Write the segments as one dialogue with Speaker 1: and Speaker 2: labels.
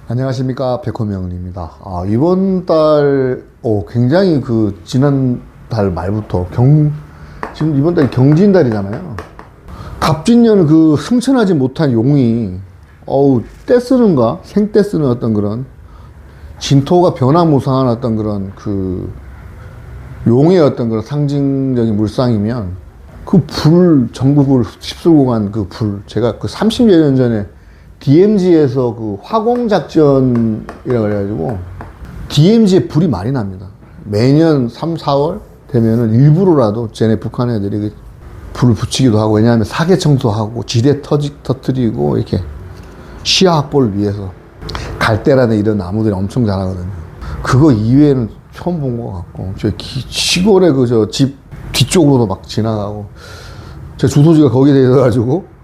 Speaker 1: 안녕하십니까, 백호명입니다. 이번 달 굉장히 지난달 말부터 지금 이번 달이 경진달이잖아요. 갑진년 승천하지 못한 용이 떼쓰는가 생떼 쓰는 어떤 그런 진토가 변화무쌍한 어떤 그런 용의 어떤 그런 상징적인 물상이면 전국을 휩쓸고 간 제가 30여 년 전에 DMZ에서 화공작전이라 그래가지고 DMZ에 불이 많이 납니다. 매년 3, 4월 되면은 일부러라도 쟤네 북한 애들이 불을 붙이기도 하고, 왜냐하면 사계 청소하고 지대 터뜨리고 이렇게 시야 확보를 위해서 갈대라는 이런 나무들이 엄청 자라거든요. 그거 이외에는 처음 본 것 같고, 저 시골에 집 뒤쪽으로도 막 지나가고, 제 주소지가 거기에 있어가지고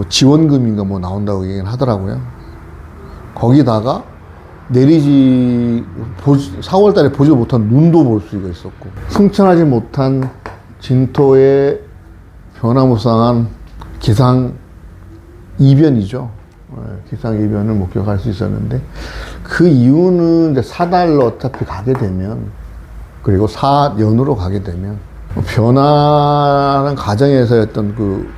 Speaker 1: 지원금인가 나온다고 얘기는 하더라고요. 거기다가 내리지 4월 달에 보지 못한 눈도 볼 수가 있었고, 승천하지 못한 진토의 변화무쌍한 기상이변이죠. 기상이변을 목격할 수 있었는데, 그 이유는 이제 사달로 어차피 가게 되면, 그리고 사년으로 가게 되면, 변화하는 과정에서의 어떤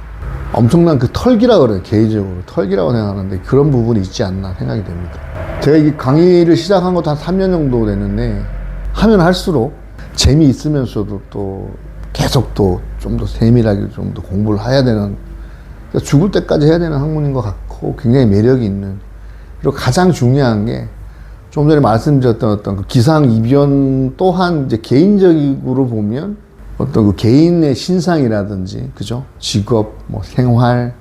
Speaker 1: 엄청난 털기라고 그래요. 개인적으로 털기라고 생각하는데, 그런 부분이 있지 않나 생각이 됩니다. 제가 이 강의를 시작한 것도 한 3년 정도 됐는데, 하면 할수록 재미있으면서도 또 계속 좀 더 세밀하게 좀 더 공부를 해야 되는, 죽을 때까지 해야 되는 학문인 것 같고, 굉장히 매력이 있는, 그리고 가장 중요한 게 좀 전에 말씀드렸던 어떤 기상 이변 또한 이제 개인적으로 보면 어떤 개인의 신상이라든지, 그죠? 직업, 생활,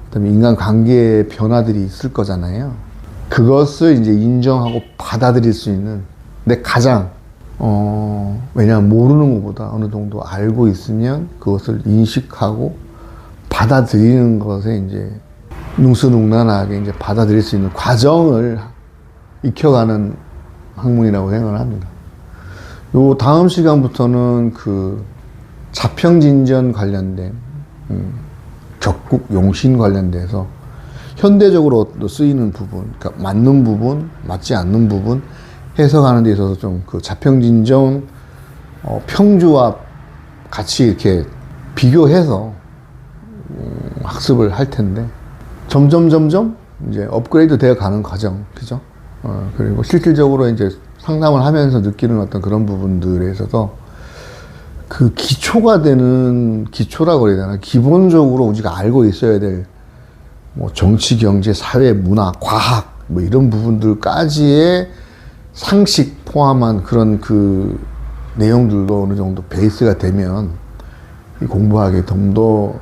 Speaker 1: 그다음에 인간 관계의 변화들이 있을 거잖아요. 그것을 이제 인정하고 받아들일 수 있는, 근데 가장, 왜냐하면 모르는 것보다 어느 정도 알고 있으면 그것을 인식하고 받아들이는 것에 이제 능수능란하게 이제 받아들일 수 있는 과정을 익혀가는 학문이라고 생각을 합니다. 요 다음 시간부터는 자평진전 관련된 격국 용신 관련돼서 현대적으로 쓰이는 부분, 그러니까 맞는 부분, 맞지 않는 부분 해석하는 데 있어서 좀 자평진전 평주와 같이 이렇게 비교해서 학습을 할 텐데, 점점 이제 업그레이드 되어 가는 과정, 그죠? 그리고 실질적으로 이제 상담을 하면서 느끼는 어떤 그런 부분들에 있어서 기초가 되는, 기초라고 그래야 되나? 기본적으로 우리가 알고 있어야 될 정치, 경제, 사회, 문화, 과학, 이런 부분들까지의 상식 포함한 그런 내용들도 어느 정도 베이스가 되면 공부하기 좀 더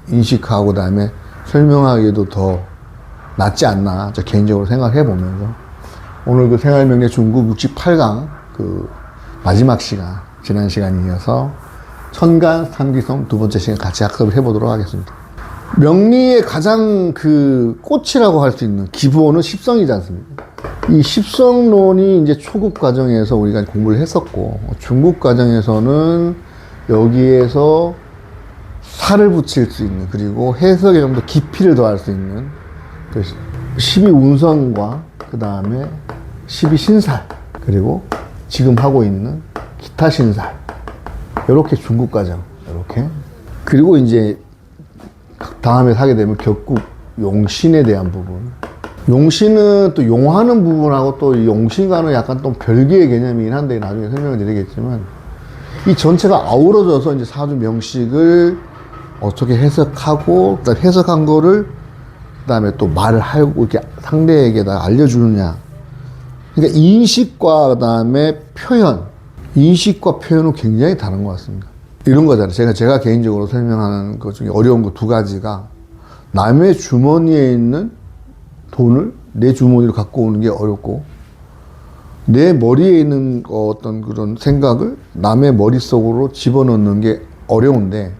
Speaker 1: 인식하고, 그 다음에 설명하기에도 더 낫지 않나, 저 개인적으로 생각해 보면서 오늘 생활명리 중국 68강 마지막 시간, 지난 시간에 이어서 천간 삼기성 두 번째 시간 같이 학습을 해보도록 하겠습니다. 명리의 가장 꽃이라고 할 수 있는 기본은 십성이지 않습니까? 이 십성론이 이제 초급 과정에서 우리가 공부를 했었고, 중급 과정에서는 여기에서 살을 붙일 수 있는, 그리고 해석에 좀 더 깊이를 더할 수 있는 12운성과 그 다음에 12신살, 그리고 지금 하고 있는 기타 신살, 이렇게 중급 과정, 이렇게. 그리고 이제 다음에 하게 되면 격국 용신에 대한 부분. 용신은 또 용하는 부분하고 또 용신과는 약간 또 별개의 개념이긴 한데, 나중에 설명을 드리겠지만, 이 전체가 아우러져서 이제 사주 명식을 어떻게 해석하고, 그다음 해석한 거를 그다음에 또 말을 하고 이렇게 상대에게다 알려주느냐. 그러니까 인식과 그다음에 표현, 인식과 표현은 굉장히 다른 것 같습니다. 이런 거잖아요. 제가 개인적으로 설명하는 것 중에 어려운 거 두 가지가, 남의 주머니에 있는 돈을 내 주머니로 갖고 오는 게 어렵고, 내 머리에 있는 어떤 그런 생각을 남의 머릿속으로 집어넣는 게 어려운데,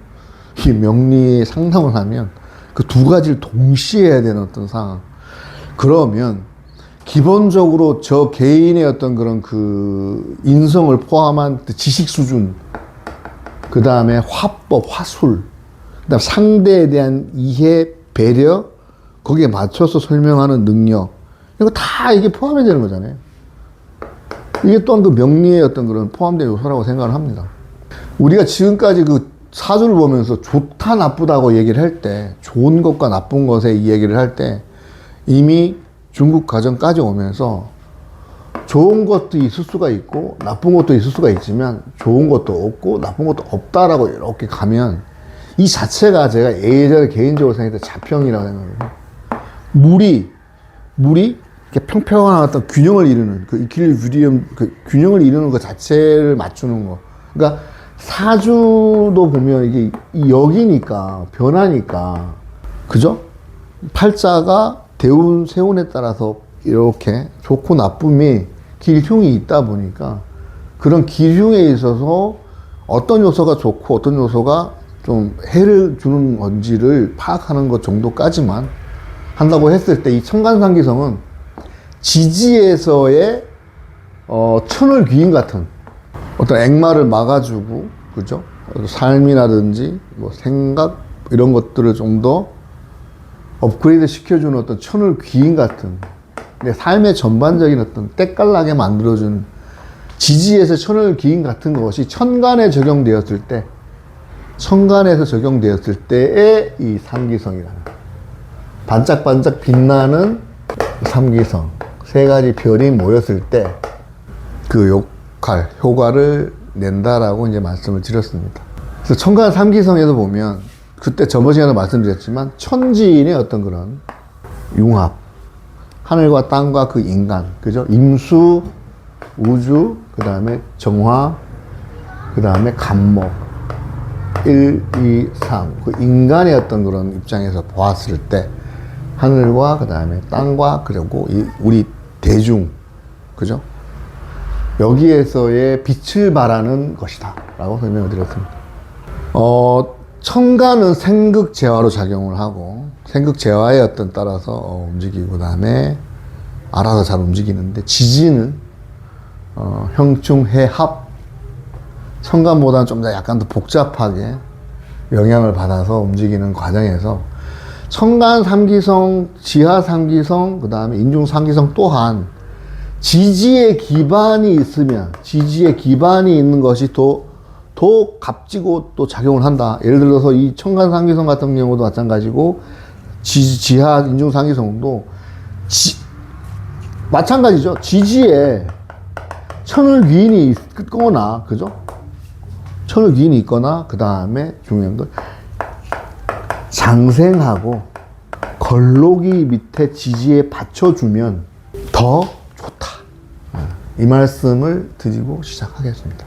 Speaker 1: 이 명리의 상담을 하면 그 두 가지를 동시에 해야 되는 어떤 상황. 그러면 기본적으로 저 개인의 어떤 그런 인성을 포함한 지식 수준, 그 다음에 화법, 화술, 그 다음 상대에 대한 이해, 배려, 거기에 맞춰서 설명하는 능력, 이거 다 이게 포함이 되는 거잖아요. 이게 또한 그 명리의 어떤 그런 포함된 요소라고 생각을 합니다. 우리가 지금까지 그 사주를 보면서 좋다 나쁘다고 얘기를 할 때, 좋은 것과 나쁜 것의 이 얘기를 할 때 이미 중국 가정까지 오면서 좋은 것도 있을 수가 있고 나쁜 것도 있을 수가 있지만 좋은 것도 없고 나쁜 것도 없다라고 이렇게 가면 이 자체가 제가 예전에 개인적으로 생각할 때 자평이라고 생각해요. 물이 이렇게 평평한 어떤 균형을 이루는 그 이퀄리브리엄, 그 균형을 이루는 것 자체를 맞추는 거. 그러니까 사주도 보면 이게 역이니까 변하니까, 그죠? 팔자가 대운 세운에 따라서 이렇게 좋고 나쁨이 길흉이 있다 보니까 그런 길흉에 있어서 어떤 요소가 좋고 어떤 요소가 좀 해를 주는 건지를 파악하는 것 정도까지만 한다고 했을 때 이 천간상기성은 지지에서의 천을귀인 같은 어떤 액마를 막아주고, 그죠? 삶이라든지 뭐 생각 이런 것들을 좀 더 업그레이드 시켜주는 어떤 천을귀인 같은 내 삶의 전반적인 어떤 때깔나게 만들어주는 지지에서 천을귀인 같은 것이 천간에 적용되었을 때, 천간에서 적용되었을 때의 이 삼기성이라는 반짝반짝 빛나는 삼기성, 세 가지 별이 모였을 때 그 역할, 효과를 낸다라고 이제 말씀을 드렸습니다. 그래서 천간 삼기성에서 보면 그때 저번 시간에 말씀드렸지만 천지인의 어떤 그런 융합, 하늘과 땅과 그 인간, 그죠? 임수, 우주, 그 다음에 정화, 그 다음에 간목, 1, 2, 3. 그 인간의 어떤 그런 입장에서 보았을 때 하늘과 그 다음에 땅과 그리고 우리 대중, 그죠? 여기에서의 빛을 발하는 것이다 라고 설명을 드렸습니다. 천간은 생극재화로 작용을 하고 생극재화에 어떤 따라서 움직이고 그 다음에 알아서 잘 움직이는데 지지는 형충해합, 천간보다는 좀 더 약간 더 복잡하게 영향을 받아서 움직이는 과정에서 천간 삼기성, 지하 삼기성, 그 다음에 인중 삼기성 또한 지지의 기반이 있으면, 지지의 기반이 있는 것이 더 값지고 또 작용을 한다. 예를 들어서 이 천간 삼기성 같은 경우도 마찬가지고, 지하 인중 삼기성도 마찬가지죠. 지지에 천을귀인이 있거나, 그죠? 천을귀인이 있거나, 그 다음에 중요한 건 장생하고 걸록이 밑에 지지에 받쳐주면 더 좋다. 이 말씀을 드리고 시작하겠습니다.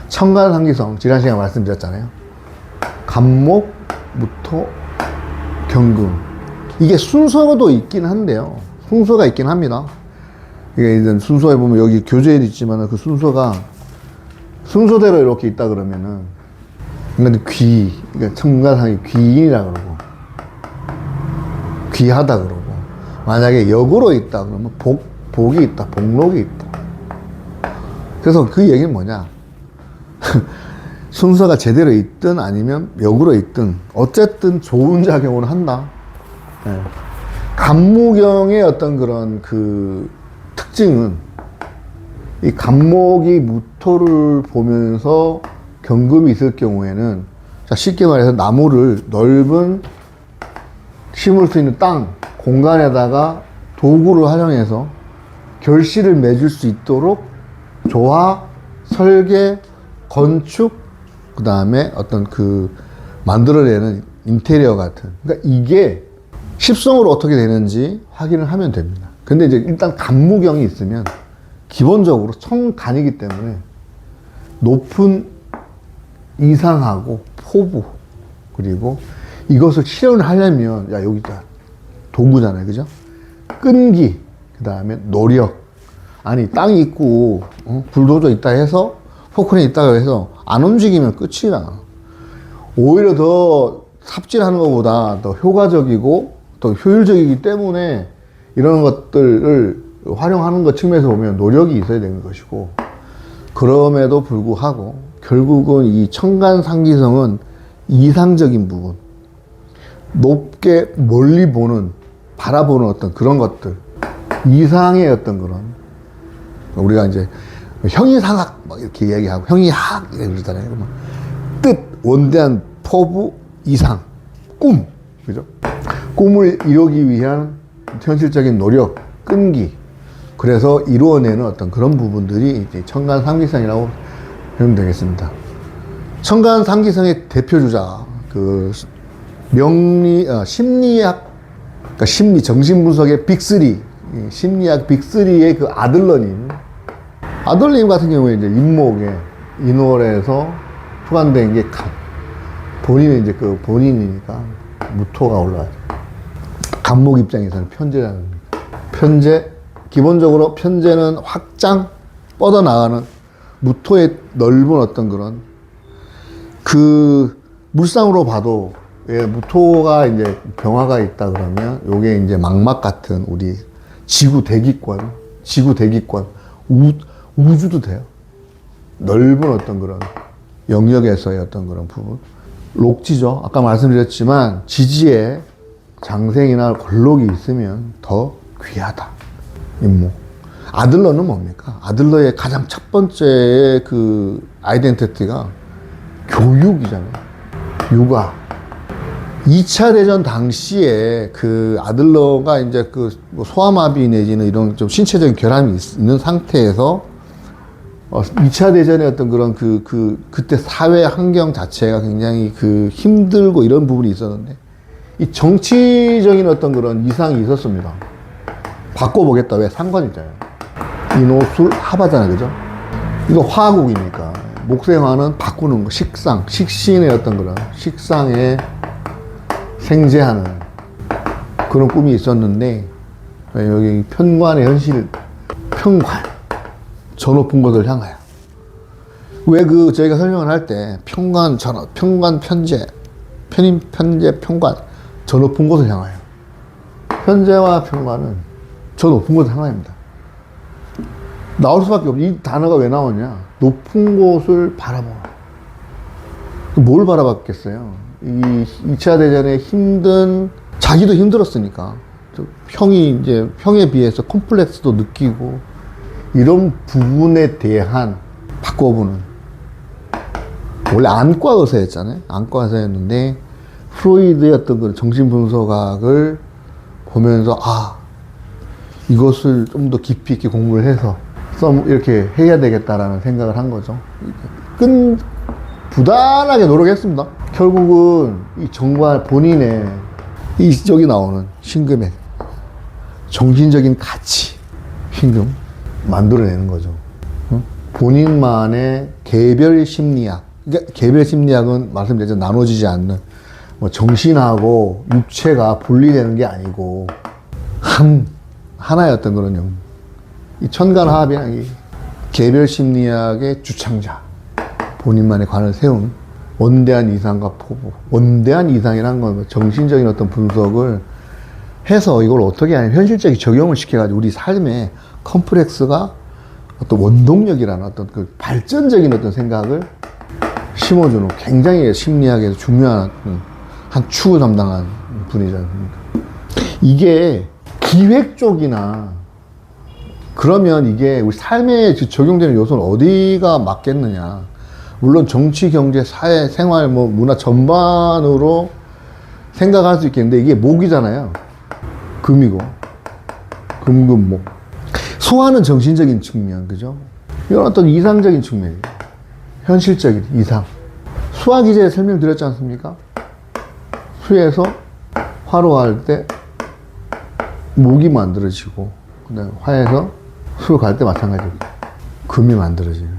Speaker 1: 천간 삼기성, 지난 시간에 말씀드렸잖아요. 간목, 무토, 경금. 이게 순서도 있긴 한데요. 순서가 있긴 합니다. 이게 이제 순서에 보면 여기 교재에 있지만 그 순서가 순서대로 이렇게 있다 그러면은, 근데 그러니까 천간상이 귀인이라 그러고, 귀하다 그러고, 만약에 역으로 있다 그러면 복이 있다, 복록이 있다. 그래서 그 얘기는 뭐냐? 순서가 제대로 있든 아니면 역으로 있든 어쨌든 좋은 작용을 한다. 네. 간무경의 어떤 그런 그 특징은 이 간목이 무토를 보면서 경금이 있을 경우에는, 자, 쉽게 말해서 나무를 넓은 심을 수 있는 땅, 공간에다가 도구를 활용해서 결실을 맺을 수 있도록 조화, 설계, 건축, 그 다음에 어떤 그 만들어내는 인테리어 같은, 그러니까 이게 십성으로 어떻게 되는지 확인을 하면 됩니다. 근데 이제 일단 간무경이 있으면 기본적으로 천간이기 때문에 높은 이상하고 포부, 그리고 이것을 실현을 하려면, 야, 여기 다 도구잖아요. 그죠? 끈기, 그 다음에 노력. 아니, 땅이 있고, 불도저 있다 해서, 포크레인 있다고 해서 안 움직이면 끝이야. 오히려 더 삽질하는 것보다 더 효과적이고 더 효율적이기 때문에 이런 것들을 활용하는 것 측면에서 보면 노력이 있어야 되는 것이고, 그럼에도 불구하고 결국은 이 천간상기성은 이상적인 부분, 높게 멀리 보는, 바라보는 어떤 그런 것들, 이상의 어떤 그런, 우리가 이제 형이상학 막 이렇게 이야기하고 형이학 이렇게 그러잖아요. 뜻, 원대한 포부, 이상, 꿈, 그죠? 꿈을 이루기 위한 현실적인 노력, 끈기, 그래서 이루어내는 어떤 그런 부분들이 이제 청간삼기성이라고 보면 되겠습니다. 청간삼기성의 대표주자, 그 심리학, 그러니까 정신분석의 빅3, 심리학 빅3의 그 아들러님 같은 경우에 이제 인목에 인월에서 투관된 게 본인은 이제 그 본인이니까 무토가 올라가죠. 간목 입장에서는 편제라는 겁니다. 편제, 기본적으로 편제는 확장, 뻗어나가는 무토의 넓은 어떤 그런 그 물상으로 봐도 예, 무토가 이제 병화가 있다 그러면 요게 이제 망막 같은 우리 지구 대기권, 우주도 돼요. 넓은 어떤 그런 영역에서의 어떤 그런 부분. 록지죠. 아까 말씀드렸지만 지지에 장생이나 골록이 있으면 더 귀하다. 임목. 아들러는 뭡니까? 아들러의 가장 첫 번째 그 아이덴티티가 교육이잖아요. 육아. 2차 대전 당시에 그 아들러가 이제 그 소아마비 내지는 이런 좀 신체적인 결함이 있는 상태에서 2차 대전의 어떤 그런 그때 사회 환경 자체가 굉장히 그 힘들고 이런 부분이 있었는데 이 정치적인 어떤 그런 이상이 있었습니다. 바꿔보겠다. 왜? 상관이잖아요. 인호술 합하잖아요. 그죠? 이거 화국이니까. 목생화는 바꾸는 거. 식신의 어떤 그런 식상에 생재하는 그런 꿈이 있었는데 여기 편관의 현실, 편관. 저 높은 곳을 향하여. 왜 저희가 설명을 할 때 편관, 편제, 편임, 편제, 편관, 저 높은 곳을 향하여. 편제와 편관은 저 높은 곳을 향하여입니다. 나올 수밖에 없죠. 이 단어가 왜 나오냐? 높은 곳을 바라보는. 뭘 바라봤겠어요? 이 2차 대전에 자기도 힘들었으니까. 형에 비해서 콤플렉스도 느끼고, 이런 부분에 대한 바꿔보는. 원래 안과 의사였잖아요. 안과 의사였는데, 프로이드의 어떤 그 정신분석학을 보면서, 이것을 좀 더 깊이 있게 공부를 해서, 이렇게 해야 되겠다라는 생각을 한 거죠. 부단하게 노력했습니다. 결국은 이 정관 본인의 여기 나오는 신금의 정신적인 가치, 신금 만들어내는 거죠. 본인만의 개별 심리학. 그러니까 개별 심리학은 말씀드렸죠. 나눠지지 않는 정신하고 육체가 분리되는 게 아니고 하나의 어떤 그런 이 천간하합이라는 게 개별 심리학의 주창자, 본인만의 관을 세운 원대한 이상과 포부. 원대한 이상이라는 건 정신적인 어떤 분석을 해서 이걸 어떻게 하냐면 현실적인 적용을 시켜가지고 우리 삶에 컴플렉스가 어떤 원동력이라는 어떤 그 발전적인 어떤 생각을 심어주는 굉장히 심리학에서 중요한 한 축을 담당한 분이지 않습니까? 이게 기획 쪽이나 그러면 이게 우리 삶에 적용되는 요소는 어디가 맞겠느냐. 물론 정치, 경제, 사회, 생활, 문화 전반으로 생각할 수 있겠는데 이게 목이잖아요. 금이고. 금목. 소화는 정신적인 측면, 그죠? 이건 어떤 이상적인 측면이에요. 현실적인 이상. 수화 기제에 설명드렸지 않습니까? 수에서 화로할 때 목이 만들어지고, 그 다음에 화에서 수로 갈 때 마찬가지고, 금이 만들어지는.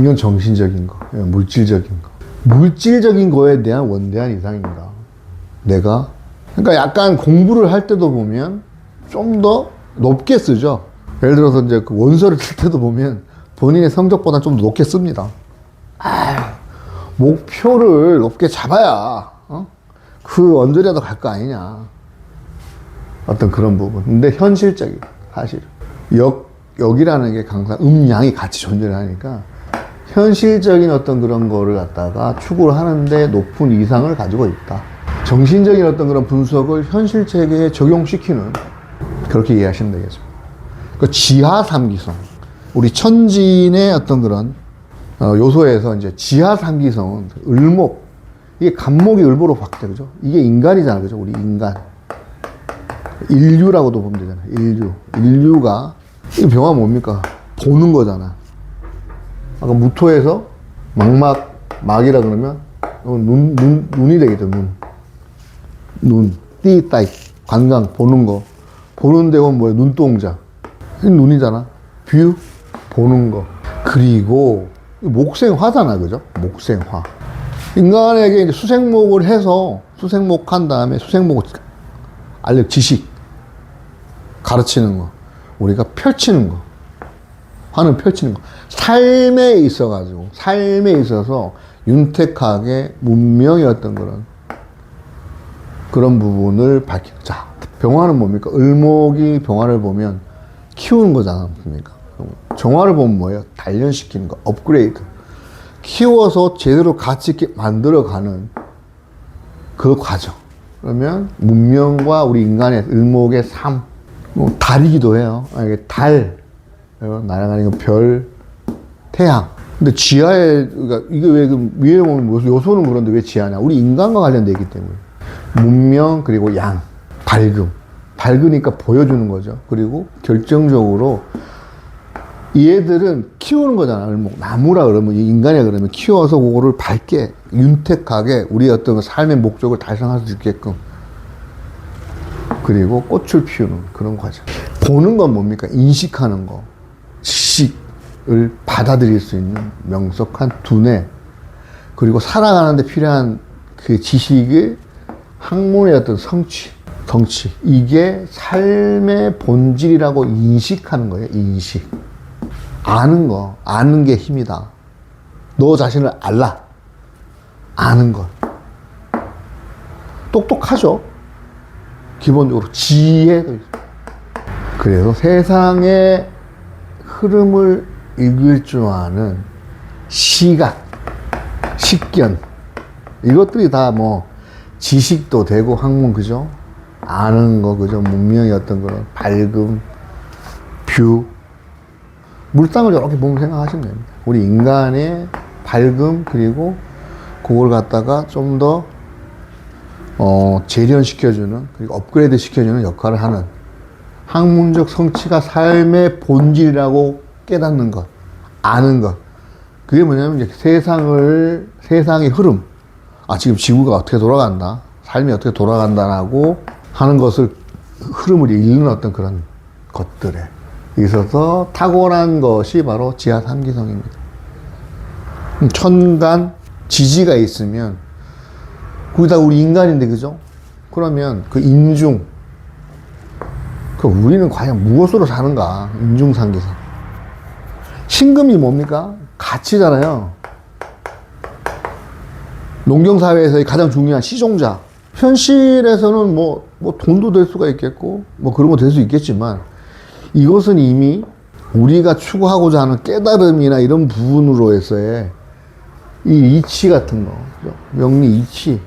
Speaker 1: 이건 정신적인 거, 물질적인 거. 물질적인 거에 대한 원대한 이상입니다. 그러니까 약간 공부를 할 때도 보면 좀 더 높게 쓰죠. 예를 들어서 이제 그 원서를 쓸 때도 보면 본인의 성적보다 좀 더 높게 씁니다. 목표를 높게 잡아야, 그 언저리라도 갈 거 아니냐. 어떤 그런 부분. 근데 현실적인, 사실. 역이라는 게 항상 음양이 같이 존재를 하니까 현실적인 어떤 그런 거를 갖다가 추구를 하는데 높은 이상을 가지고 있다. 정신적인 어떤 그런 분석을 현실 체계에 적용시키는, 그렇게 이해하시면 되겠습니다. 그 지하 삼기성. 우리 천진의 어떤 그런 요소에서 이제 지하 삼기성은 을목. 이게 간목이 을보로 바뀌죠. 그죠? 이게 인간이잖아. 그죠? 우리 인간. 인류라고도 보면 되잖아. 인류. 인류가, 이 병화 뭡니까? 보는 거잖아. 아까 무토에서 막이라 그러면 눈이 되겠죠. 눈. 띠, 따이. 관광, 보는 거. 보는 데가 뭐예요? 눈동자. 눈이잖아. 뷰, 보는 거. 그리고 목생화잖아. 그죠? 목생화. 인간에게 이제 수생목을 해서 수생목 한 다음에 수생목을 지식. 가르치는 거. 우리가 펼치는 거. 화는 펼치는 거. 삶에 있어서 윤택하게 문명의 어떤 그런 부분을 자, 병화는 뭡니까? 을목이 병화를 보면 키우는 거잖아. 뭡니까? 정화를 보면 뭐예요? 단련시키는 거. 업그레이드. 키워서 제대로 가치 있게 만들어가는 그 과정. 그러면 문명과 우리 인간의 을목의 삶. 달이기도 해요. 이게 달. 날아가는 별, 태양. 근데 지하에, 그러니까 이게 왜, 위에 보면 요소는 그런데 왜 지하냐? 우리 인간과 관련되어 있기 때문에. 문명, 그리고 양, 밝음. 밝으니까 보여주는 거죠. 그리고 결정적으로 얘들은 키우는 거잖아. 나무라 그러면, 인간이라 그러면 키워서 그거를 밝게, 윤택하게 우리 어떤 삶의 목적을 달성할 수 있게끔. 그리고 꽃을 피우는 그런 과정. 보는 건 뭡니까? 인식하는 거. 지식을 받아들일 수 있는 명석한 두뇌. 그리고 살아가는데 필요한 그 지식의 학문의 어떤 성취. 이게 삶의 본질이라고 인식하는 거예요. 인식. 아는 게 힘이다. 너 자신을 알라. 아는 것. 똑똑하죠. 기본적으로 지혜도 있어요. 그래서 세상의 흐름을 읽을 줄 아는 시각, 식견. 이것들이 다 지식도 되고 학문, 그죠? 아는 거, 그죠? 문명의 어떤 그런 밝음, 뷰. 물상을 이렇게 보면 생각하시면 됩니다. 우리 인간의 밝음, 그리고 그걸 갖다가 좀 더, 재련시켜주는, 그리고 업그레이드 시켜주는 역할을 하는 학문적 성취가 삶의 본질이라고 깨닫는 것, 아는 것. 그게 뭐냐면 이제 세상의 흐름. 지금 지구가 어떻게 돌아간다. 삶이 어떻게 돌아간다라고 하는 것을, 흐름을 읽는 어떤 그런 것들에 있어서 탁월한 것이 바로 지하 삼기성입니다. 천간, 지지가 있으면, 거기다 우리 인간인데, 그죠? 그러면 그 인중, 우리는 과연 무엇으로 사는가? 인중상기성. 신금이 뭡니까? 가치잖아요. 농경사회에서의 가장 중요한 시종자. 현실에서는 돈도 될 수가 있겠고, 그런 거 될 수 있겠지만, 이것은 이미 우리가 추구하고자 하는 깨달음이나 이런 부분으로서의 이 이치 같은 거. 명리 이치.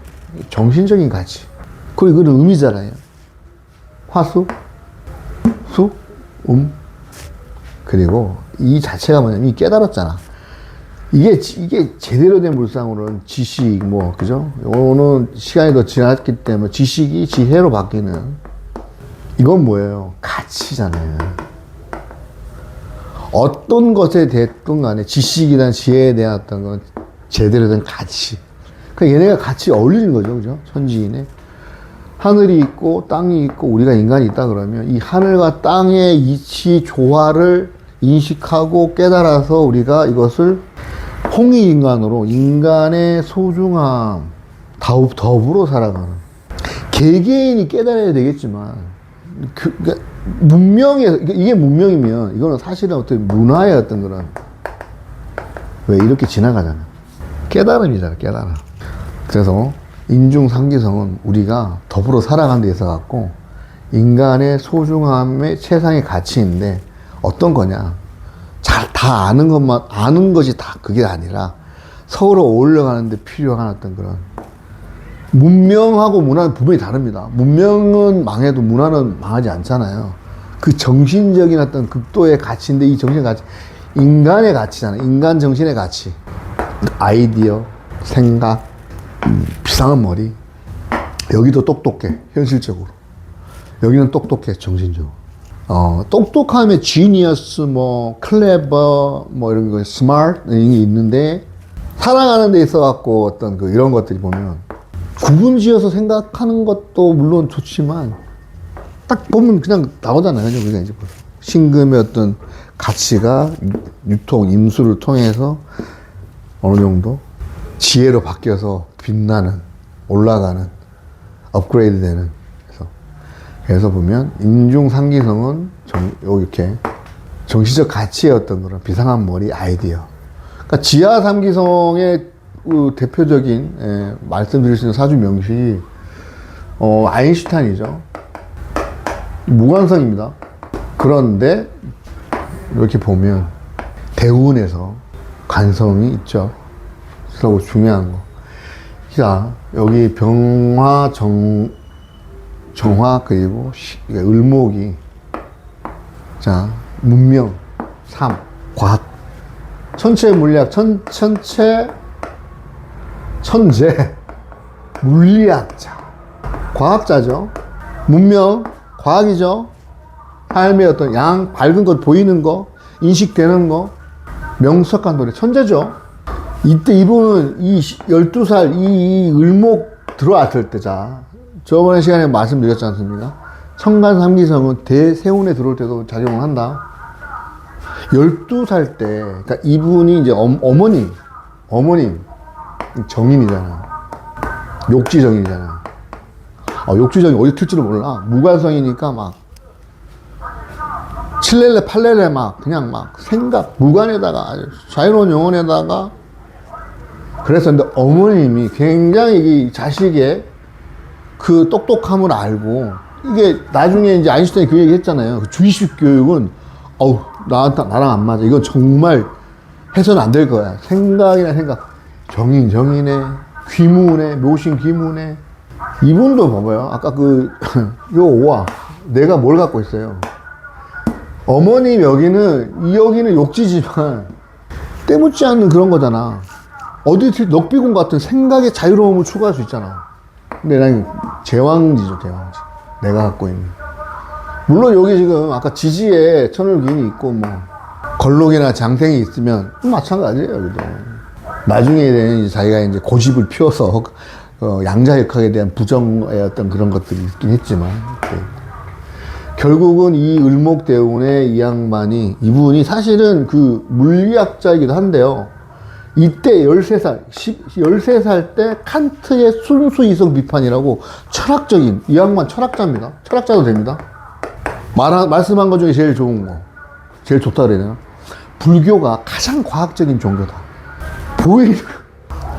Speaker 1: 정신적인 가치. 그리고 이거는 음이잖아요. 화수, 수, 그리고 이 자체가 뭐냐면, 이 깨달았잖아. 이게 제대로 된 물상으로는 지식, 그죠? 요거는 시간이 더 지났기 때문에 지식이 지혜로 바뀌는, 이건 뭐예요? 가치잖아요. 어떤 것에 됐든 간에 지식이나 지혜에 대한 어떤 건 제대로 된 가치. 그러니까 얘네가 같이 어울리는 거죠. 그죠? 천지인에. 하늘이 있고 땅이 있고 우리가 인간이 있다 그러면 이 하늘과 땅의 이치 조화를 인식하고 깨달아서 우리가 이것을 홍익인간으로 인간의 소중함, 더불어 살아가는. 개개인이 깨달아야 되겠지만, 그러니까 이게 문명이면 이거는 사실은 어떤 문화의 어떤 그런, 왜 이렇게 지나가잖아. 깨달음이잖아, 깨달음. 그래서 인중상기성은 우리가 더불어 살아가는 데 있어 갖고 인간의 소중함의 최상의 가치인데, 어떤 거냐? 다 아는 것이 다 그게 아니라 서로 어울려가는데 필요한 어떤 그런, 문명하고 문화는 분명히 다릅니다. 문명은 망해도 문화는 망하지 않잖아요. 그 정신적인 어떤 극도의 가치인데, 이 정신의 가치, 인간의 가치잖아. 인간 정신의 가치. 아이디어, 생각, 비상한 머리. 여기도 똑똑해, 현실적으로. 여기는 똑똑해, 정신적으로. 똑똑함에 지니어스, 뭐, 클레버, 뭐, 이런 거, 스마트, 이런 게 있는데, 살아가는 데 있어 갖고 어떤 이런 것들이 보면, 구분 지어서 생각하는 것도 물론 좋지만, 딱 보면 그냥 나오잖아요. 그냥 이제 신금의 어떤 가치가 유통, 임수를 통해서 어느 정도 지혜로 바뀌어서 빛나는, 올라가는, 업그레이드 되는. 그래서 보면 인중상기성은 이렇게 정신적 가치의 어떤 그런 비상한 머리 아이디어. 그러니까 지하삼기성의 그 대표적인 말씀드릴 수 있는 사주 명식이 아인슈타인이죠. 무관성입니다. 그런데 이렇게 보면 대운에서 관성이 있죠. 그리고 중요한 거. 자, 여기 병화, 정화, 그리고 을목이, 자, 문명, 삶, 과학, 천체 물리학, 천재, 물리학자, 과학자죠. 문명, 과학이죠. 삶의 어떤 밝은 것, 보이는 거, 인식되는 거, 명석한 노래, 천재죠. 이때 이분은 이 12살 이 을목 들어왔을 때, 자, 저번에 시간에 말씀드렸지 않습니까? 천간삼기성은 대세운에 들어올 때도 작용을 한다. 12살 때, 그러니까 이분이 이제 어머님, 정인이잖아. 욕지정인이잖아. 욕지정이 어디 틀지를 몰라. 무관성이니까 막, 7렐레, 8렐레 막, 그냥 막, 생각, 무관에다가, 자유로운 영혼에다가, 그랬었는데, 어머님이 굉장히 이 자식의 그 똑똑함을 알고, 이게 나중에 이제 아인슈타인이 그 얘기 했잖아요. 그 주의식 교육은, 나랑 안 맞아. 이건 정말 해서는 안 될 거야. 생각이나 생각. 정인에, 귀문에, 묘신 귀문에. 이분도 봐봐요. 아까 요 오화. 내가 뭘 갖고 있어요. 어머님 여기는 욕지지만, 때묻지 않는 그런 거잖아. 어디 넉비군 같은 생각의 자유로움을 추구할 수 있잖아. 근데 난 제왕지죠, 제왕지. 내가 갖고 있는. 물론 여기 지금 아까 지지에 천을기인이 있고 뭐 걸록이나 장생이 있으면 마찬가지예요, 여기도. 나중에 이제 자기가 이제 고집을 피워서 양자역학에 대한 부정의 어떤 그런 것들이 있긴 했지만 결국은 이 을목대운의 이 양반이 이분이 사실은 그 물리학자이기도 한데요. 이때 13살 때 칸트의 순수 이성 비판이라고 철학적인, 이 양반 철학자입니다. 철학자도 됩니다. 말씀한 것 중에 제일 좋은 거, 제일 좋다 그래야 되나? 불교가 가장 과학적인 종교다.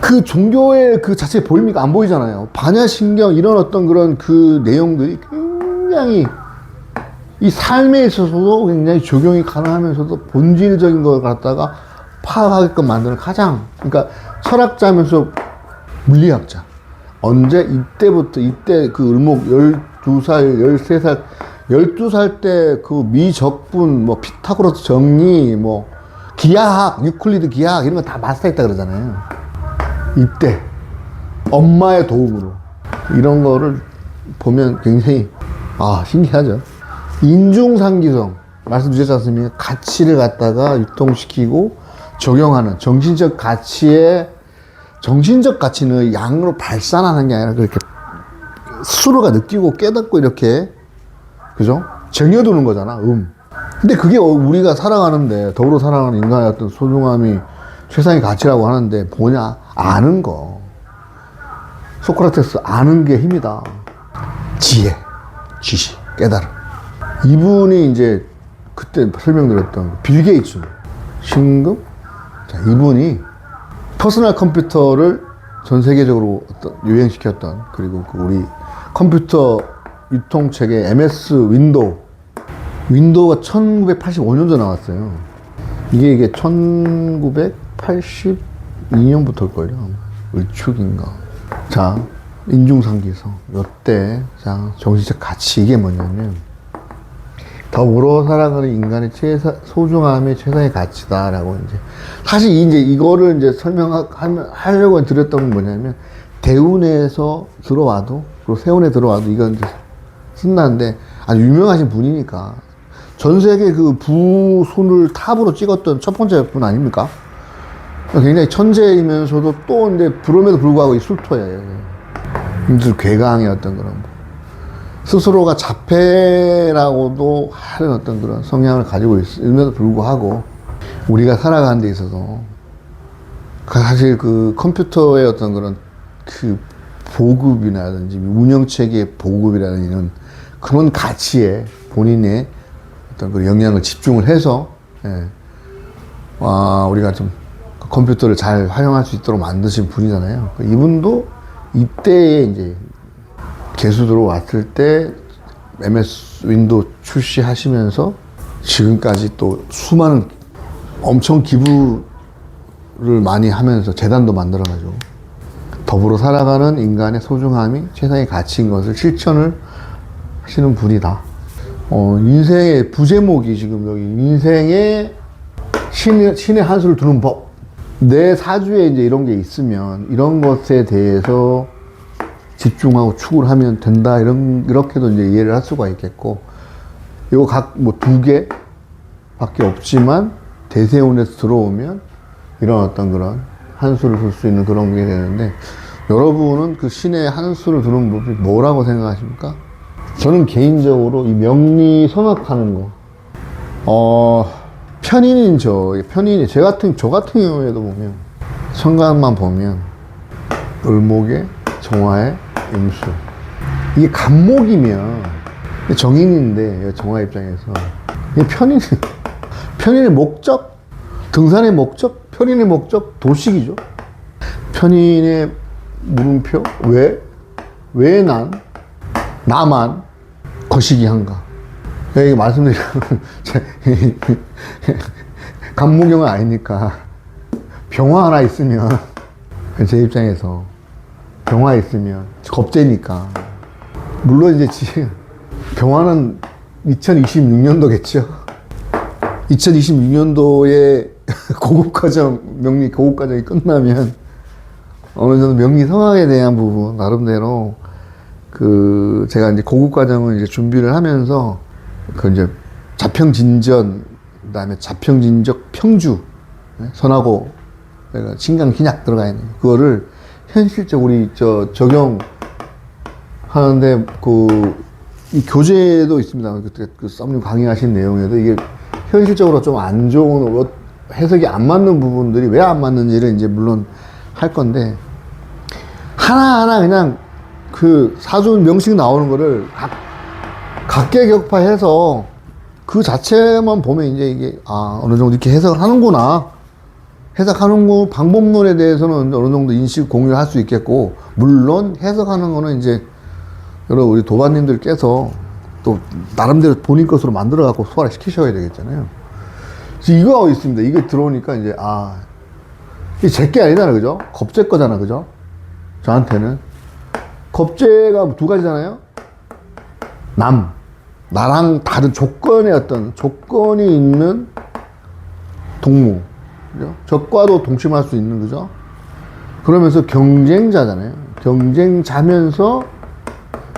Speaker 1: 그 종교의 그 자체 보입니까? 안 보이잖아요. 반야신경 이런 어떤 그런 그 내용들이 굉장히 이 삶에 있어서도 굉장히 적용이 가능하면서도 본질적인 걸 갖다가 파악하게끔 만드는 그러니까 철학자면서 물리학자. 언제 이때부터 이때 그 을목 12살, 13살, 12살 때 그 미적분, 뭐 피타고라스 정리, 뭐 기하학, 유클리드 기하학 이런 거 다 마스터했다 그러잖아요. 이때 엄마의 도움으로 이런 거를 보면 굉장히 신기하죠. 인중상기성 말씀드렸지 않습니까? 가치를 갖다가 유통시키고 적용하는 정신적 가치는 양으로 발산하는 게 아니라 그렇게 스스로가 느끼고 깨닫고 이렇게 그죠? 쟁여두는 거잖아. 근데 그게 우리가 살아가는데 더불어 살아가는 인간의 어떤 소중함이 최상의 가치라고 하는데 뭐냐? 아는 거. 소크라테스 아는 게 힘이다. 지혜, 지식, 깨달음. 이분이 이제 그때 설명드렸던 빌 게이츠, 신금. 자, 이분이 퍼스널 컴퓨터를 전 세계적으로 유행시켰던, 그리고 우리 컴퓨터 유통체계 MS 윈도우가 1985년도 나왔어요. 이게 1982년부터일걸요. 을축인가. 자, 인중상기성. 요때, 자, 정신적 가치 이게 뭐냐면, 더불어 살아가는 인간의 소중함이 최상의 가치다라고 이제 사실 이제 이거를 이제 설명하려고 드렸던 건 뭐냐면 대운에서 들어와도 그리고 세운에 들어와도 이건 이제 쓴다는데 아주 유명하신 분이니까 전 세계 그 부순을 탑으로 찍었던 첫 번째 분 아닙니까? 굉장히 천재이면서도 또 이제 그럼에도 불구하고 이 술토예요. 괴강의 어떤 그런 스스로가 자폐라고도 하는 어떤 그런 성향을 가지고 있음에도 불구하고 우리가 살아가는 데 있어서 사실 그 컴퓨터의 어떤 그런 그 보급이라든지 운영체계의 보급이라는 이런 그런 가치에 본인의 어떤 그 영향을 집중을 해서 우리가 좀 컴퓨터를 잘 활용할 수 있도록 만드신 분이잖아요. 이분도 이때에 이제 개수 들어왔을 때 MS 윈도우 출시하시면서 지금까지 또 수많은 엄청 기부를 많이 하면서 재단도 만들어가지고 더불어 살아가는 인간의 소중함이 최상의 가치인 것을 실천을 하시는 분이다. 인생의 부제목이 지금 여기 인생의 신의 한 수를 두는 법. 내 사주에 이제 이런 게 있으면 이런 것에 대해서 집중하고 추구를 하면 된다. 이렇게도 이제 이해를 할 수가 있겠고, 이거 뭐 2개 밖에 없지만 대세운에서 들어오면 이런 어떤 그런 한 수를 둘 수 있는 그런 게 되는데, 여러분은 그 신의 한 수를 두는 법이 뭐라고 생각하십니까? 저는 개인적으로 이 명리 성악하는 거, 편인인 편인이, 저 같은 경우에도 보면, 천간만 보면, 을목에, 정화에, 임수. 이게 간목이면, 정인인데, 정화 입장에서, 이게 편인의 목적, 등산의 목적, 편인의 목적, 도식이죠. 편인의 물음표, 왜 나만, 거시기 한가. 여기 말씀드리면, 간목경은 아니니까, 병화 하나 있으면, 제 입장에서, 병화 있으면, 겁재니까. 물론 이제 지금, 병화는 2026년도겠죠. 2026년도에 고급과정, 명리 고급과정이 끝나면, 어느 정도 명리 성악에 대한 부분, 나름대로, 제가 이제 고급과정을 이제 준비를 하면서, 이제 자평진전, 그 다음에 자평진적 평주, 선하고, 신강신약 들어가 있는, 그거를 현실적으로 적용하는데, 이 교재도 있습니다. 그때 썸님 강의하신 내용에도 이게 현실적으로 좀 안 좋은, 해석이 안 맞는 부분들이 왜 안 맞는지를 이제 물론 할 건데, 하나하나 그냥 사주 명식 나오는 거를 각계격파해서 그 자체만 보면 이제 이게, 어느 정도 이렇게 해석을 하는구나. 해석하는 방법론에 대해서는 어느 정도 인식 공유할 수 있겠고, 물론 해석하는 거는 이제 여러 우리 도반님들께서 또 나름대로 본인 것으로 만들어갖고 소화를 시키셔야 되겠잖아요. 이거 있습니다. 이게 들어오니까 이제, 이게 제게 아니잖아요. 그죠? 겁제 거잖아. 그죠? 저한테는. 겁제가 2가지잖아요. 나랑 다른 조건이 있는 동무. 그죠? 적과도 동침할 수 있는, 그죠? 그러면서 경쟁자잖아요. 경쟁자면서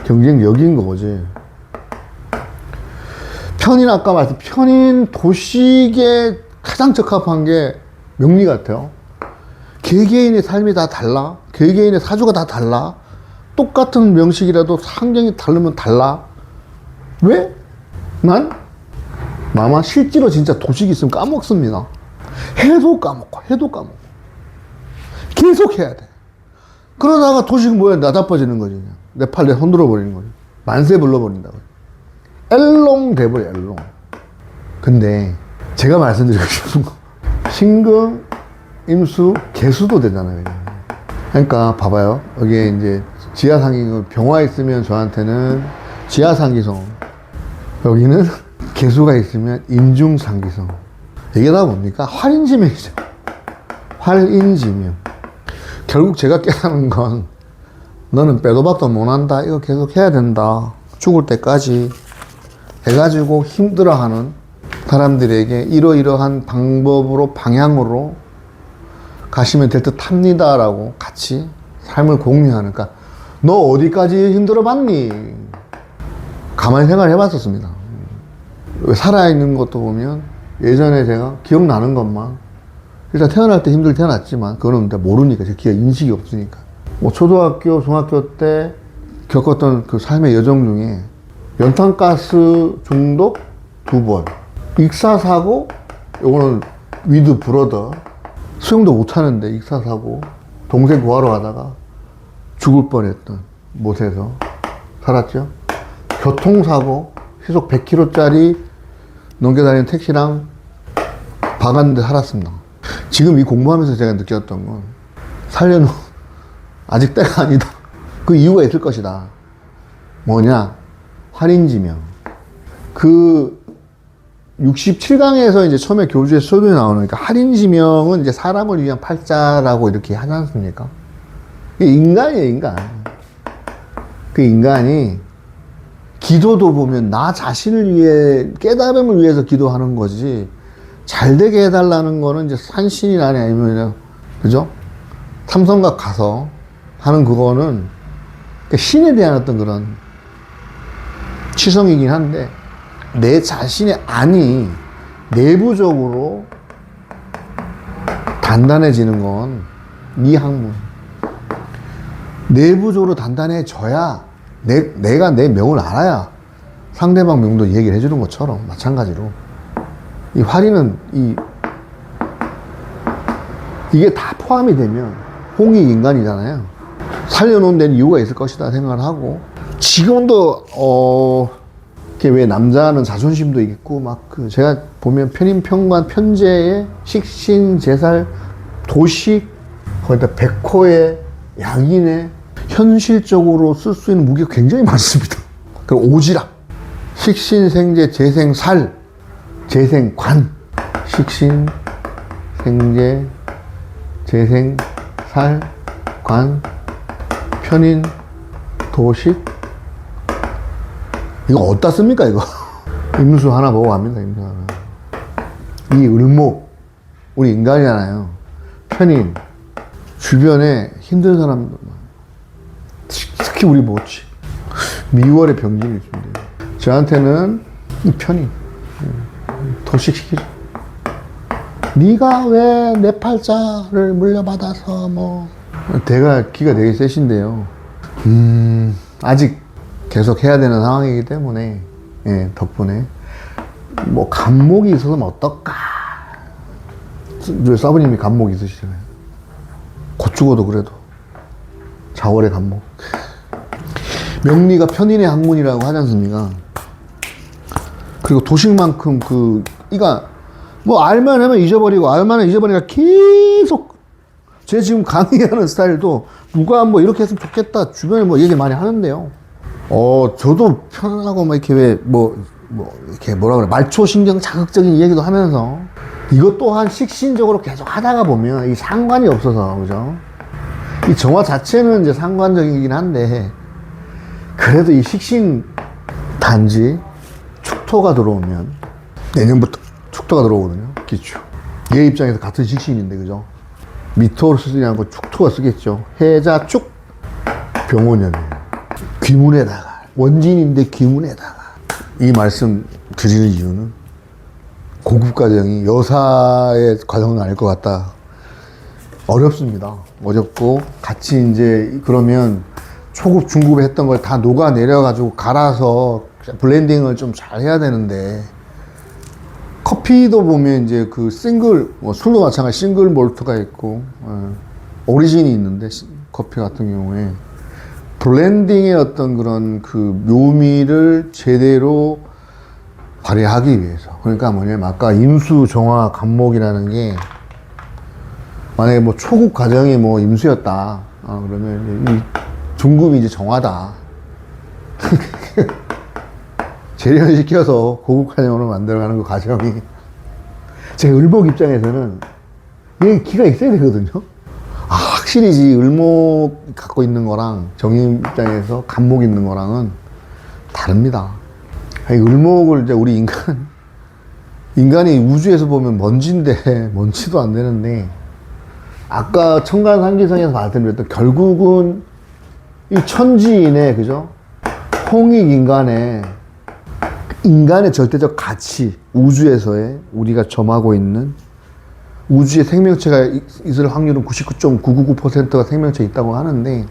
Speaker 1: 경쟁력인 거지. 아까 편인 도식에 가장 적합한 게 명리 같아요. 개개인의 삶이 다 달라. 개개인의 사주가 다 달라. 똑같은 명식이라도 환경이 다르면 달라. 왜? 아마 실제로 진짜 도식이 있으면 까먹습니다. 해도 까먹고. 계속 해야 돼. 그러다가 도식은 뭐야? 나자빠지는 거지. 그냥. 내 팔 내 손 들어버리는 거지. 만세 불러버린다고. 엘롱 돼버려, 엘롱. 근데 제가 말씀드리고 싶은 거, 신금, 임수, 개수도 되잖아요. 그러니까 봐봐요. 여기에 이제 지하상기, 병화 있으면 저한테는 지하상기성, 여기는 개수가 있으면 인중상기성. 이게 다 뭡니까? 활인지명이죠. 활인지명. 결국 제가 깨닫는 건, 너는 빼도 박도 못한다. 이거 계속 해야 된다. 죽을 때까지 해가지고 힘들어하는 사람들에게 이러이러한 방법으로 방향으로 가시면 될 듯 합니다라고 같이 삶을 공유하는. 그러니까 너 어디까지 힘들어 봤니? 가만히 생각을 해봤었습니다. 살아있는 것도 보면 예전에 제가 기억나는 것만, 일단 태어날 때 힘들게 태어났지만 그거는 모르니까, 제 기억 인식이 없으니까. 뭐 초등학교, 중학교 때 겪었던 그 삶의 여정 중에 연탄가스 중독 2번, 익사사고, 요거는 위드 브러더, 수영도 못하는데 익사사고, 동생 구하러 가다가 죽을 뻔했던 못해서 살았죠. 교통사고, 시속 100km짜리 넘겨다니는 택시랑 박았는데 살았습니다. 지금 이 공부하면서 제가 느꼈던 건, 살려놓은 아직 때가 아니다. 그 이유가 있을 것이다. 뭐냐? 할인지명. 그 67강에서 이제 처음에 교주의 소변이 나오니까, 할인지명은 이제 사람을 위한 팔자라고 이렇게 하지 않습니까? 이게 인간이에요, 인간. 그 인간이 기도도 보면 나 자신을 위해, 깨달음을 위해서 기도하는 거지, 잘 되게 해달라는 거는 이제 산신이라니, 아니면, 그죠? 삼성각 가서 하는 그거는 신에 대한 어떤 그런 치성이긴 한데, 내 자신의 안이 내부적으로 단단해지는 건 이 학문. 내부적으로 단단해져야, 내가 내 명을 알아야 상대방 명도 얘기를 해주는 것처럼 마찬가지로 이 화리는 이게 다 포함이 되면 홍익 인간이잖아요. 살려놓은 데는 이유가 있을 것이다 생각을 하고, 지금도 이렇게 왜 남자는 자존심도 있고 막 제가 보면 편인평관 편제에 식신제살 도식, 거기다 백호에 양인에 현실적으로 쓸 수 있는 무기가 굉장히 많습니다. 그리고 오지랖, 식신생제 재생살 재생관, 식신생제 재생살 관 편인 도식, 이거 어디다 씁니까 이거? 임수 하나 보고 갑니다. 임수 하나. 이 을목, 우리 인간이잖아요. 편인, 주변에 힘든 사람들, 특히 우리 모치, 미월의 병진이 있습니다. 저한테는 이 편인, 도식시키죠. 네가 왜 내 팔자를 물려받아서 뭐. 대가 기가 되게 세신데요. 아직 계속 해야 되는 상황이기 때문에, 예, 덕분에 뭐 간목이 있어서는 어떨까. 사부님이 간목이 있으시잖아요. 곧 죽어도 그래도 자월의 간목. 명리가 편인의 학문이라고 하지 않습니까? 그리고 도식만큼 이가 뭐 알만 하면 잊어버리고, 알만 하면 잊어버리니까 계속. 제 지금 강의하는 스타일도 누가 뭐 이렇게 했으면 좋겠다 주변에 뭐 얘기 많이 하는데요. 저도 편하고 막 이렇게 이렇게 뭐라 그래, 말초신경 자극적인 얘기도 하면서, 이것 또한 식신적으로 계속 하다가 보면 이 상관이 없어서, 그죠? 이 정화 자체는 이제 상관적이긴 한데, 그래도 이 식신 단지 축토가 들어오면, 내년부터 축토가 들어오거든요. 기축. 얘 입장에서 같은 식신인데, 그죠? 미토를 쓰지 않고 축토가 쓰겠죠. 해자축 병원연이에요. 귀문에다가, 원진인데 귀문에다가. 이 말씀 드리는 이유는, 고급 과정이 여사의 과정은 아닐 것 같다. 어렵습니다. 어렵고, 같이 이제 그러면 초급, 중급에 했던 걸 다 녹아내려가지고 갈아서 블렌딩을 좀 잘 해야 되는데, 커피도 보면 이제 그 싱글, 술도 마찬가지 싱글 몰트가 있고, 오리진이 있는데, 커피 같은 경우에 블렌딩의 어떤 그런 그 묘미를 제대로 발휘하기 위해서. 그러니까 뭐냐면, 아까 임수, 정화, 간목이라는 게, 만약에 뭐 초급 과정이 뭐 임수였다. 그러면 이 중급이 이제 정화다. 재련시켜서 고급 과정으로 만들어가는 그 과정이, 제 을목 입장에서는 얘 기가 있어야 되거든요. 확실히 이 을목 갖고 있는 거랑 정임 입장에서 간목 있는 거랑은 다릅니다. 아니, 을목을 이제 우리 인간이 우주에서 보면 먼지인데, 먼지도 안 되는데, 아까 청간상기성에서 말씀드렸던 결국은 이 천지인의, 그죠? 홍익 인간의 절대적 가치, 우주에서의 우리가 점하고 있는 우주에 생명체가 있을 확률은 99.999%가 생명체 있다고 하는데,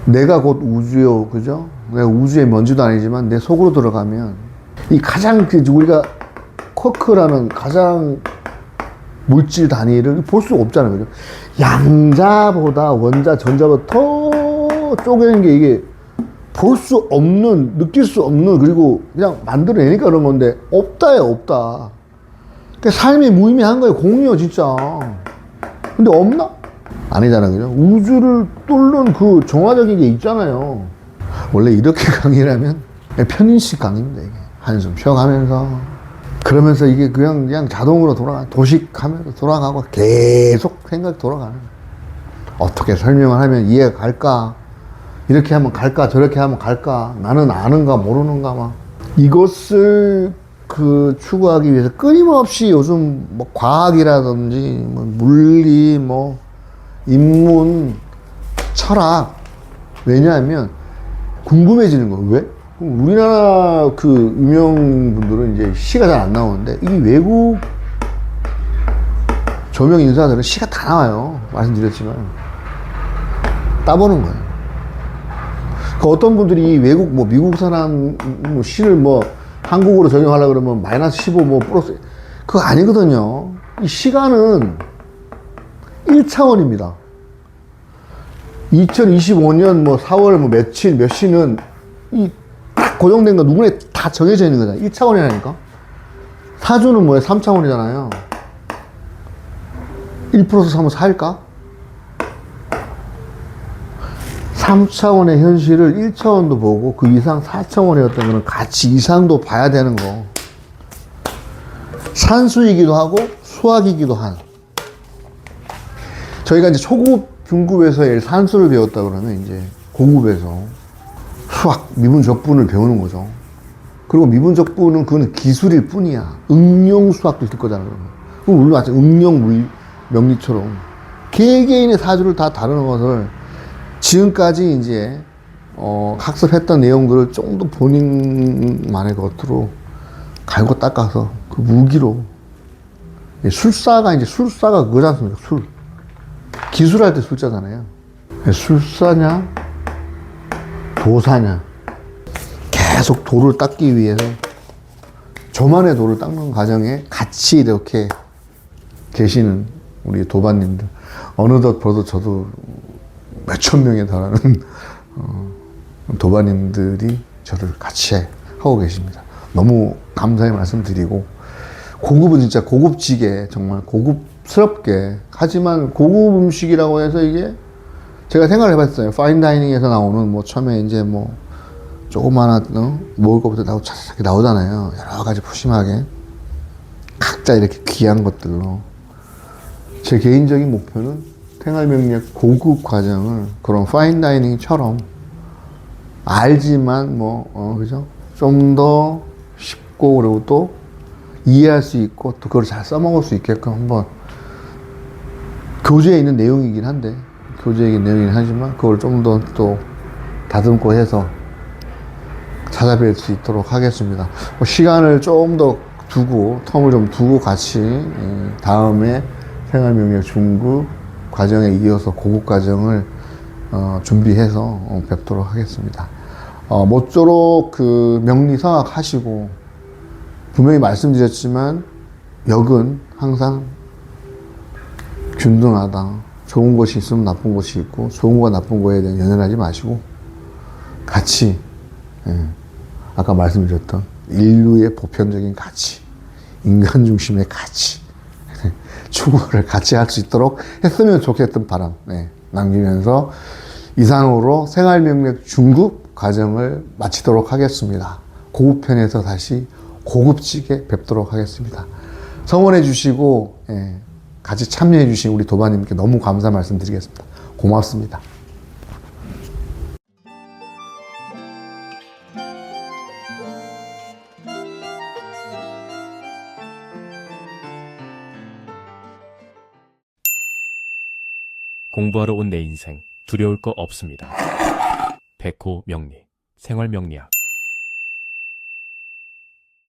Speaker 1: 내가 곧 우주요, 그죠? 내가 우주의 먼지도 아니지만 내 속으로 들어가면 이 가장 우리가 쿼크라는 가장 물질 단위를 볼 수 없잖아요, 그죠? 양자보다 원자, 전자보다 더 쪼개는 게 이게 볼 수 없는, 느낄 수 없는, 그리고 그냥 만들어내니까 그런 건데, 없다요, 없다. 그러니까 삶이 무의미한 거예요, 공이요, 진짜. 근데 없나? 아니잖아, 그죠? 우주를 뚫는 그 정화적인 게 있잖아요. 원래 이렇게 강의라면 편인식 강의입니다, 이게. 한숨 쉬어가면서. 그러면서 이게 그냥 자동으로 도식하면서 돌아가고 계속 생각이 돌아가는 거예요. 어떻게 설명을 하면 이해가 갈까? 이렇게 하면 갈까? 저렇게 하면 갈까? 나는 아는가 모르는가? 막. 이것을 추구하기 위해서 끊임없이 요즘 뭐 과학이라든지 뭐 물리, 뭐 인문, 철학. 왜냐하면 궁금해지는 거예요. 왜? 우리나라 유명분들은 이제 시가 잘 안 나오는데, 이 외국 저명 인사들은 시가 다 나와요. 말씀드렸지만. 따보는 거예요. 어떤 분들이 외국, 미국 사람 시를 한국어로 적용하려고 그러면 -15 플러스, 그거 아니거든요. 이 시간은 1차원입니다. 2025년 4월 며칠, 몇 시는 딱 고정된 거 누구나 다 정해져 있는 거잖아요. 1차원이라니까. 사주는 3차원이잖아요. 1 플러스 3은 4일까? 3차원의 현실을 1차원도 보고 그 이상 4차원의 어떤 거는 가치 이상도 봐야 되는 거. 산수이기도 하고 수학이기도 한. 저희가 이제 초급, 중급에서 산수를 배웠다 그러면 이제 고급에서 수학, 미분적분을 배우는 거죠. 그리고 미분적분은 그거는 기술일 뿐이야. 응용 수학도 있을 거잖아, 그러면. 그럼 우리 마치 응용 명리처럼 개개인의 사주를 다 다루는 것을 지금까지 이제 학습했던 내용들을 좀 더 본인만의 것으로 갈고 닦아서 그 무기로 술사가 그거지 않습니까? 술. 기술할 때 술자잖아요. 술사냐 도사냐. 계속 도를 닦기 위해서 저만의 도를 닦는 과정에 같이 이렇게 계시는 우리 도반님들. 어느덧 벌써 저도 몇천 명에 달하는 도반님들이 저를 같이 하고 계십니다. 너무 감사의 말씀드리고, 고급은 진짜 고급지게, 정말 고급스럽게, 하지만 고급 음식이라고 해서 이게 제가 생각을 해봤어요. 파인다이닝에서 나오는 처음에 이제 조그마한 먹을 것부터 나오잖아요. 여러 가지 푸짐하게 각자 이렇게 귀한 것들로. 제 개인적인 목표는 생활명리학 고급 과정을 그런 파인다이닝처럼 알지만 그죠? 좀 더 쉽고, 그리고 또 이해할 수 있고, 또 그걸 잘 써먹을 수 있게끔 한번, 교재에 있는 내용이긴 한데, 교재에 있는 내용이긴 하지만 그걸 좀 더 또 다듬고 해서 찾아뵐 수 있도록 하겠습니다. 시간을 좀 더 두고, 텀을 좀 두고 같이 다음에 생활명리학 중급 과정에 이어서 고급 과정을 준비해서 뵙도록 하겠습니다. 모쪼록 명리성학 하시고, 분명히 말씀드렸지만 역은 항상 균등하다. 좋은 것이 있으면 나쁜 것이 있고, 좋은 거와 나쁜 거에 대한 연연하지 마시고 같이, 아까 말씀드렸던 인류의 보편적인 가치, 인간 중심의 가치 추구를 같이 할 수 있도록 했으면 좋겠던 바람 남기면서 이상으로 생활명리학 중급 과정을 마치도록 하겠습니다. 고급편에서 다시 고급지게 뵙도록 하겠습니다. 성원해 주시고 같이 참여해 주신 우리 도반님께 너무 감사 말씀드리겠습니다. 고맙습니다.
Speaker 2: 공부하러 온 내 인생 두려울 거 없습니다. 백호 명리 생활명리학